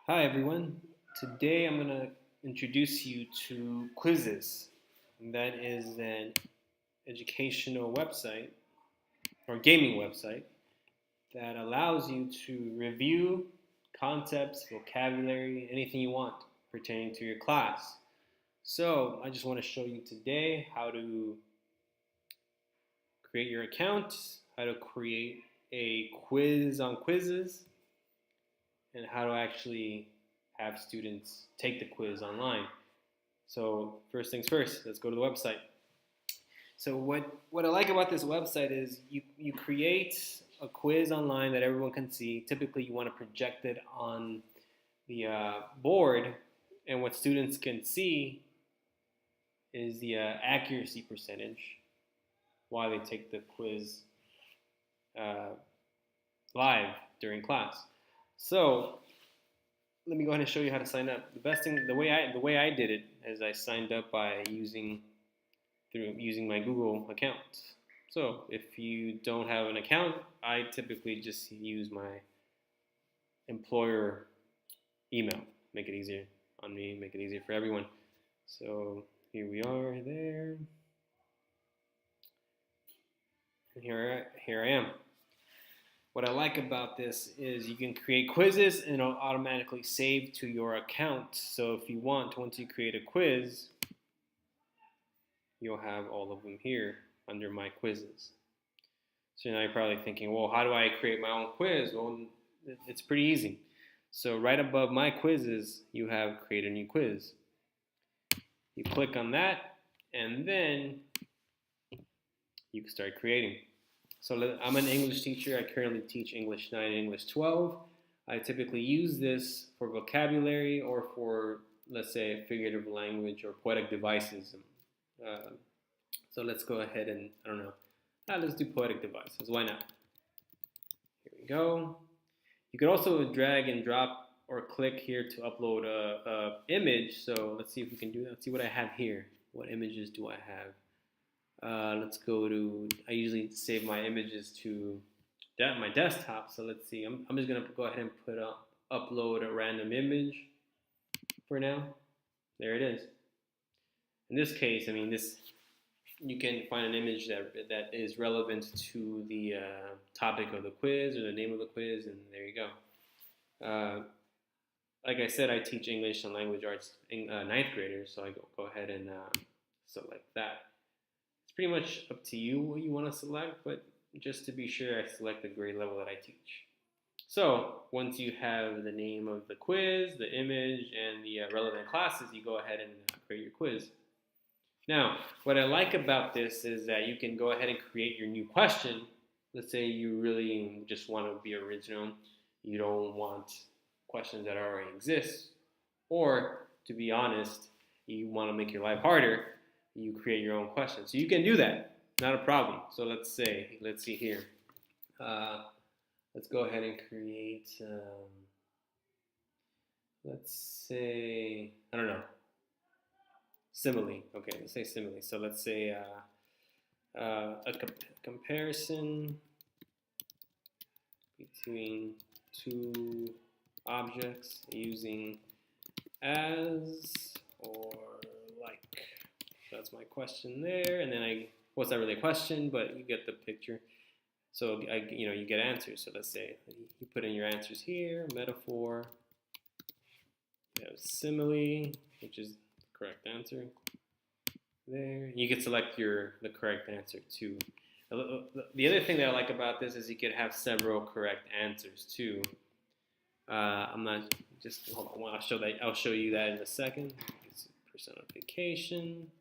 Hi everyone. Today I'm going to introduce you to Quizizz. That is an educational website or gaming website that allows you to review concepts, vocabulary, anything you want pertaining to your class. So I just want to show you today how to create your account, how to create a quiz on Quizizz, and how to actually have students take the quiz online. So first things first, let's go to the website. So what I like about this website is you create a quiz online that everyone can see. Typically, you want to project it on the board, and what students can see is the accuracy percentage while they take the quiz uh, live during class. So let me go ahead and show you how to sign up. The best thing, the way I did it is I signed up by using my Google account. So if you don't have an account, I typically just use my employer email. Make it easier on me, make it easier for everyone. So here we are there. And here I am. What I like about this is you can create quizzes and it'll automatically save to your account. So if you want, once you create a quiz, you'll have all of them here under my quizzes. So now you're probably thinking, well, how do I create my own quiz? Well, it's pretty easy. So right above my quizzes, you have create a new quiz. You click on that, and then you can start creating. So I'm an English teacher. I currently teach English 9 and English 12. I typically use this for vocabulary or for, let's say, figurative language or poetic devices. So let's go ahead and, I don't know, let's do poetic devices. Why not? Here we go. You could also drag and drop or click here to upload a image. So let's see if we can do that. Let's see what I have here. What images do I have? Let's go to, I usually save my images to my desktop. So let's see, I'm just going to go ahead and upload a random image for now. There it is. In this case, I mean, you can find an image that is relevant to the topic of the quiz or the name of the quiz, and there you go. Like I said, I teach English and language arts ninth graders, so I go ahead and select that. It's pretty much up to you what you want to select, but just to be sure, I select the grade level that I teach. So once you have the name of the quiz, the image, and the relevant classes, you go ahead and create your quiz. Now, what I like about this is that you can go ahead and create your new question. Let's say you really just want to be original. You don't want questions that already exist. Or, to be honest, you want to make your life harder. You create your own questions. So you can do that. Not a problem. So let's see here. Let's go ahead and create, let's say, I don't know. Simile. Okay, let's say simile. So let's say a comparison between two objects using as or like. That's my question there, and then what's not really a question, but you get the picture. So you get answers. So let's say you put in your answers here, metaphor. You have simile, which is the correct answer. There, you can select the correct answer too. The other thing that I like about this is you could have several correct answers too. I'm not just hold on. I'll show you that in a second. It's personification.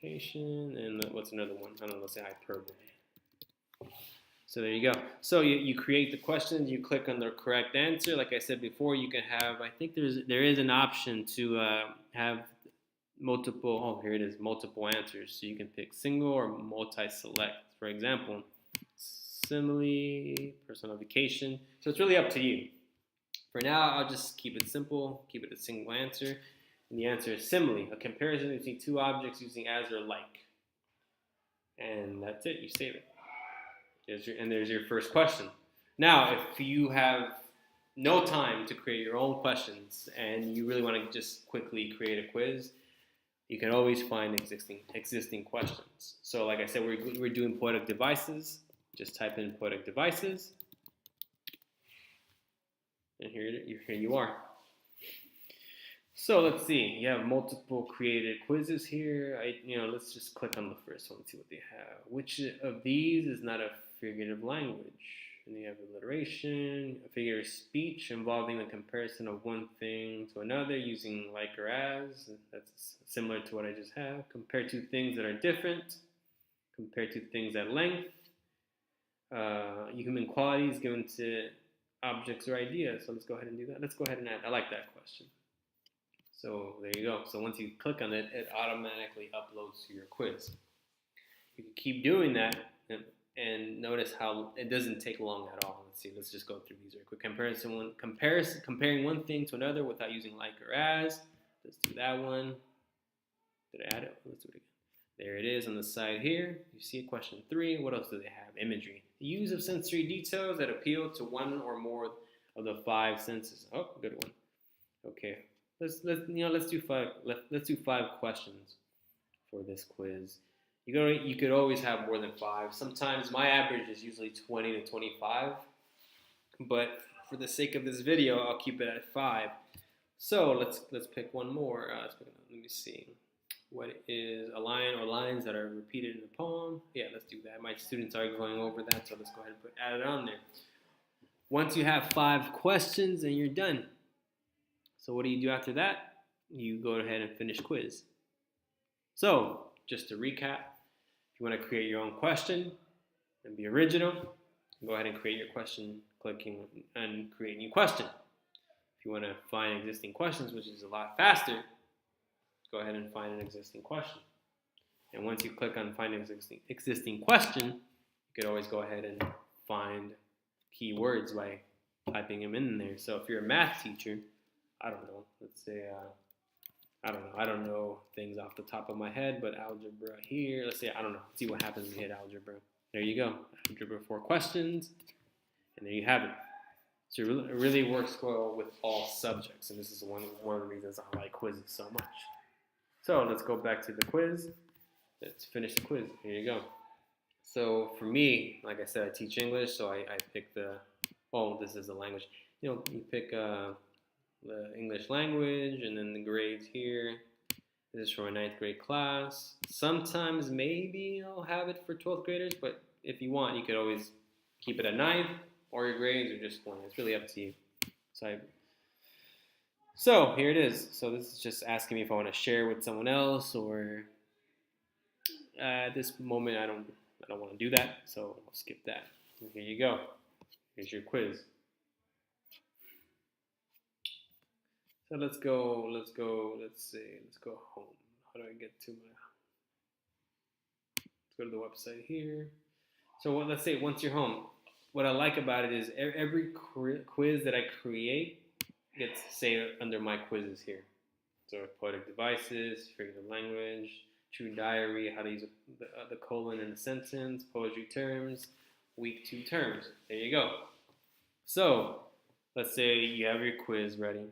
And what's another one? I don't know, let's say hyperbole. So there you go. So you create the questions, you click on the correct answer. Like I said before, you can have, I think there is an option to have multiple, here it is, multiple answers. So you can pick single or multi-select. For example, simile, personification. So it's really up to you. For now, I'll just keep it simple, keep it a single answer. And the answer is simile, a comparison between two objects using as or like. And that's it, you save it. There's your first question. Now, if you have no time to create your own questions and you really want to just quickly create a quiz, you can always find existing questions. So like I said, we're doing poetic devices. Just type in poetic devices, and here you are. So let's see. You have multiple created quizzes here. Let's just click on the first one and see what they have. Which of these is not a figurative language? And you have alliteration, a figure of speech involving the comparison of one thing to another using like or as. That's similar to what I just have. Compare two things that are different. Compare two things at length. Human qualities given to objects or ideas. So let's go ahead and do that. Let's go ahead and add. I like that question. So there you go. So once you click on it, it automatically uploads to your quiz. You can keep doing that and notice how it doesn't take long at all. Let's see. Let's just go through these real quick. Comparing one thing to another without using like or as. Let's do that one. Did I add it? Let's do it again. There it is on the side here. You see question 3. What else do they have? Imagery. The use of sensory details that appeal to one or more of the 5 senses. Oh, good one. Okay. Let's do 5. Let's do 5 questions for this quiz. You could always have more than 5. Sometimes my average is usually 20 to 25, but for the sake of this video, I'll keep it at 5. So let's pick one more. Let me see. What is a line or lines that are repeated in the poem? Yeah, let's do that. My students are going over that, so let's go ahead and add it on there. Once you have 5 questions, then you're done. So what do you do after that? You go ahead and finish quiz. So just to recap, if you want to create your own question and be original, go ahead and create your question, clicking and create new question. If you want to find existing questions, which is a lot faster, go ahead and find an existing question. And once you click on find an existing question, you could always go ahead and find keywords by typing them in there. So if you're a math teacher, I don't know, let's say, I don't know things off the top of my head, but algebra here, let's say, I don't know, let's see what happens when you hit algebra. There you go, algebra 4 questions, and there you have it. So it really works well with all subjects, and this is one of the reasons I like quizzes so much. So let's go back to the quiz. Let's finish the quiz. Here you go. So for me, like I said, I teach English, so I pick this is the language. You pick the English language, and then the grades here. This is for a 9th grade class. Sometimes maybe I'll have it for 12th graders, but if you want, you could always keep it at 9th, or your grades, or just 1. It's really up to you. So here it is. So this is just asking me if I want to share with someone else, or at this moment I don't want to do that, so I'll skip that. And here you go. Here's your quiz. So let's go home. How do I get to let's go to the website here. So let's say once you're home, what I like about it is every quiz that I create gets saved under my quizzes here. So poetic devices, figurative language, true diary, how to use the colon in a sentence, poetry terms, week 2 terms. There you go. So let's say you have your quiz ready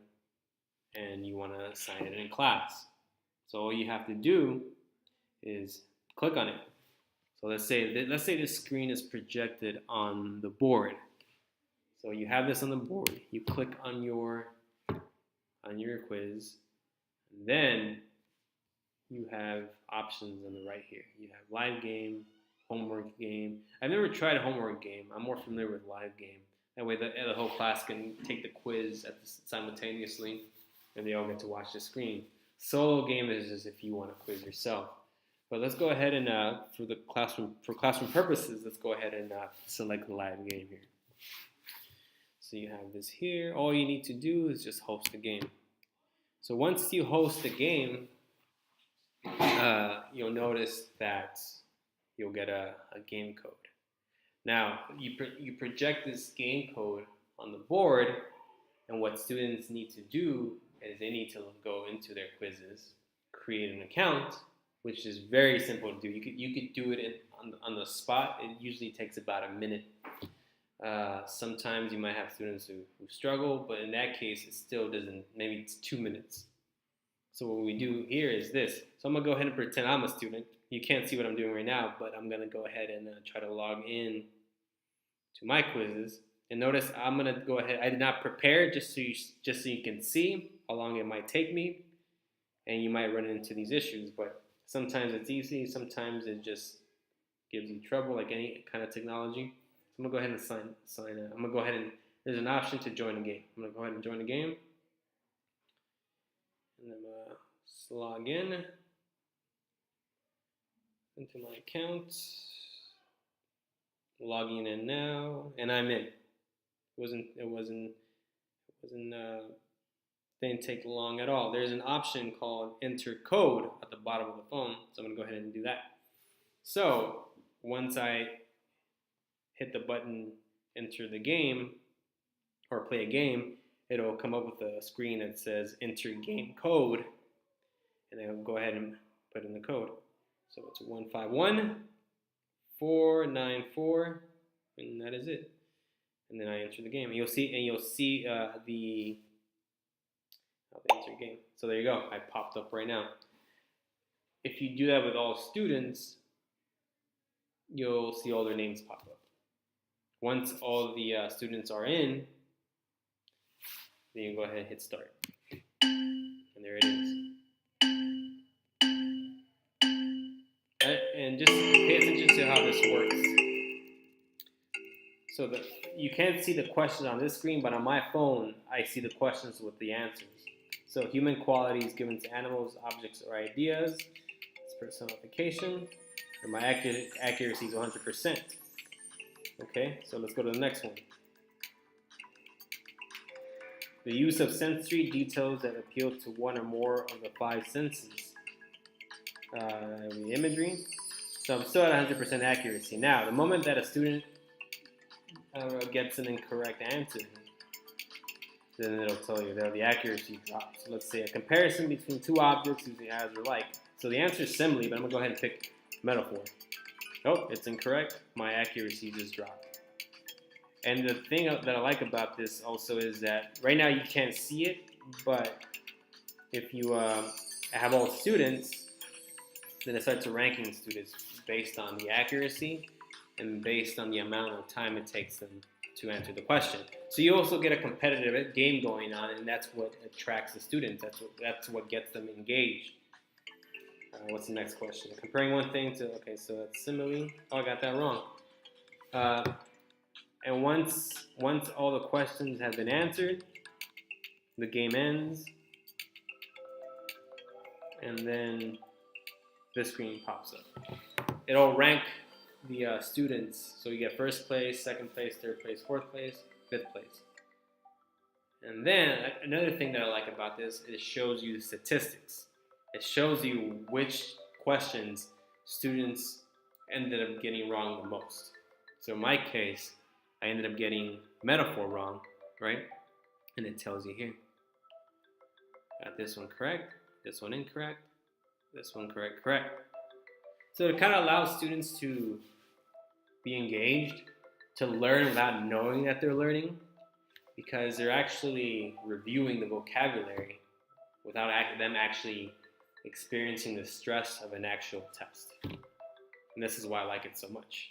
and you want to assign it in class. So all you have to do is click on it. So let's say this screen is projected on the board. So you have this on the board. You click on your quiz, and then you have options on the right here. You have live game, homework game. I've never tried a homework game. I'm more familiar with live game. That way the whole class can take the quiz simultaneously, and they all get to watch the screen. Solo game is just if you want to quiz yourself. But let's go ahead and for classroom purposes, let's go ahead and select the live game here. So you have this here. All you need to do is just host the game. So once you host the game, you'll notice that you'll get a game code. Now, you project this game code on the board, and what students need to do is they need to go into their quizzes, create an account, which is very simple to do. You could do it on the spot. It usually takes about a minute. Sometimes you might have students who struggle, but in that case, it still doesn't, maybe it's 2 minutes. So what we do here is this. So I'm going to go ahead and pretend I'm a student. You can't see what I'm doing right now, but I'm going to go ahead and try to log in to my Quizizz. And notice I'm going to go ahead. I did not prepare just so you can see how long it might take me. And you might run into these issues, but sometimes it's easy. Sometimes it just gives you trouble, like any kind of technology. So I'm going to go ahead and sign in. I'm going to go ahead and there's an option to join a game. I'm going to go ahead and join the game. And I'm going to log in into my account. Logging in now, and I'm in. It didn't take long at all. There's an option called enter code at the bottom of the phone, so I'm going to go ahead and do that. So once I hit the button enter the game or play a game, it'll come up with a screen that says enter game code, and I'll go ahead and put in the code. So it's 151494, and that is it. And then I enter the game. You'll see the enter game. So there you go. I popped up right now. If you do that with all students, you'll see all their names pop up. Once all the students are in, then you go ahead and hit start. And there it is. And just pay attention to how this works. So that you can't see the questions on this screen, but on my phone, I see the questions with the answers. So human qualities given to animals, objects, or ideas. It's personification. And my accuracy is 100%. Okay, so let's go to the next one. The use of sensory details that appeal to one or more of the 5 senses. The imagery. So I'm still at 100% accuracy. Now, the moment that a student gets an incorrect answer, then it'll tell you that the accuracy drops. So let's say a comparison between 2 objects using as or like. So the answer is simile, but I'm going to go ahead and pick metaphor. Oh, it's incorrect. My accuracy just dropped. And the thing that I like about this also is that right now you can't see it, but if you have all students, then it starts ranking students based on the accuracy and based on the amount of time it takes them to answer the question. So you also get a competitive game going on, and that's what attracts the students. That's what gets them engaged. What's the next question? Comparing one thing to, okay, so that's simile. Oh, I got that wrong. And once all the questions have been answered, the game ends, and then this screen pops up. It'll rank the students. So you get first place, second place, third place, fourth place, fifth place. And then another thing that I like about this, it shows you the statistics. It shows you which questions students ended up getting wrong the most. So in my case, I ended up getting metaphor wrong, right? And it tells you here. Got this one correct, this one incorrect, this one correct. So it kind of allows students to be engaged, to learn without knowing that they're learning, because they're actually reviewing the vocabulary without them actually experiencing the stress of an actual test. And this is why I like it so much.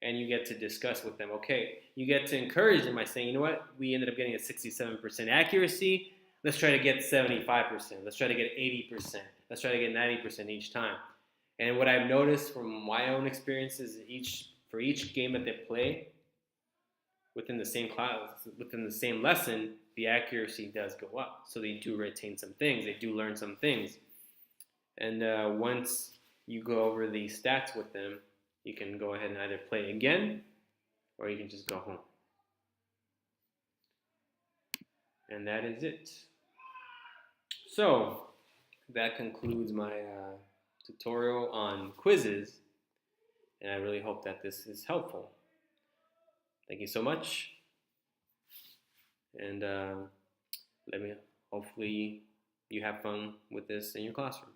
And you get to discuss with them, okay, you get to encourage them by saying, you know what, we ended up getting a 67% accuracy, let's try to get 75%, let's try to get 80%, let's try to get 90% each time. And what I've noticed from my own experiences, for each game that they play, within the same class, within the same lesson, the accuracy does go up. So they do retain some things, they do learn some things. And once you go over the stats with them, you can go ahead and either play again, or you can just go home. And that is it. So that concludes my tutorial on Quizizz, and I really hope that this is helpful. Thank you so much, and hopefully you have fun with this in your classroom.